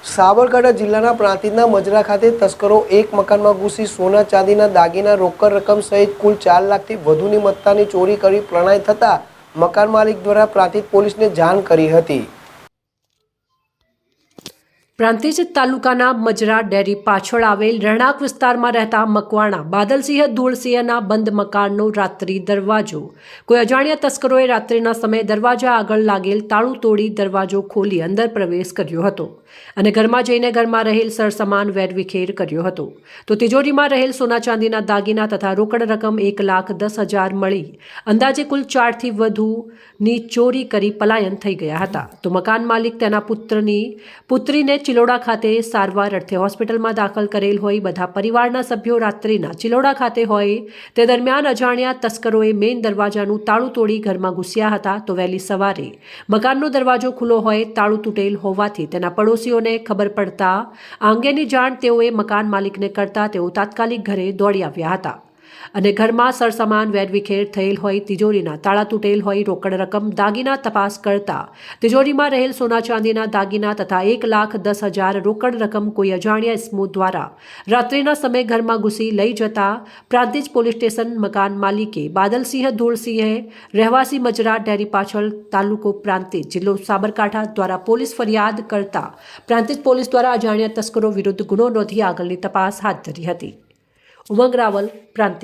સાબરકાંઠા જિલ્લાના પ્રાંતિજના મજરા ખાતે તસ્કરો એક મકાનમાં ઘૂસી સોના ચાંદીના દાગીના રોકડ રકમ સહિત કુલ 4 લાખથી વધુની મત્તાની ચોરી કરી પકડાઈ થતાં મકાન માલિક દ્વારા પ્રાંતિજ પોલીસને જાણ કરી હતી। પ્રાંતિજ તાલુકાના મજરા ડેરી પાછળ આવેલ રહેણાંક વિસ્તારમાં રહેતા મકવાણા બાદલસિંહ ધૂળસિંહના બંધ મકાનનો રાત્રિ દરવાજો કોઈ અજાણ્યા તસ્કરોએ રાત્રિના સમયે દરવાજા આગળ લાગેલ તાળું તોડી દરવાજો ખોલી અંદર પ્રવેશ કર્યો હતો અને ઘરમાં જઈને ઘરમાં રહેલ સરસામાન વેરવિખેર કર્યો હતો તો તિજોરીમાં રહેલ સોના ચાંદીના દાગીના તથા રોકડ રકમ 1,10,000 મળી અંદાજે કુલ 4 થી વધુની ચોરી કરી પલાયન થઈ ગયા હતા। તો મકાન માલિક તેના પુત્રીને ચિલોડા ખાતે સારવાર અર્થે હોસ્પિટલમાં દાખલ કરેલ હોય બધા પરિવારના સભ્યો રાત્રિના ચિલોડા ખાતે હોય તે દરમિયાન અજાણ્યા તસ્કરોએ મેઇન દરવાજાનું તાળું તોડી ઘરમાં ઘૂસ્યા હતા। તો વહેલી સવારે મકાનનો દરવાજો ખુલ્લો હોય તાળું તૂટેલ હોવાથી તેના પડોશીઓને ખબર પડતા આ અંગેની જાણ તેઓએ મકાન માલિકને કરતા તેઓ તાત્કાલિક ઘરે દોડી આવ્યા હતા અને ઘરમાં સરસામાન વેરવિખેર થયેલ હોય તિજોરીના તાળા તૂટેલ હોય રોકડ રકમ દાગીના તપાસ કરતા તિજોરીમાં રહેલ સોના ચાંદીના દાગીના તથા 1,10,000 રોકડ રકમ કોઈ અજાણ્યા ઇસમો દ્વારા રાત્રિના સમયે ઘરમાં ઘૂસી લઈ જતા પ્રાંતિજ પોલીસ સ્ટેશન મકાન માલિકે બાદલસિંહ ધૂળસિંહે રહેવાસી મજરા ડેરી પાછળ તાલુકો પ્રાંતિજ જિલ્લો સાબરકાંઠા દ્વારા પોલીસ ફરિયાદ કરતા પ્રાંતિજ પોલીસ દ્વારા અજાણ્યા તસ્કરો વિરુદ્ધ ગુનો નોંધી આગળની તપાસ હાથ ધરી હતી। ઉમંગ રાવલ, પ્રાંતિજ।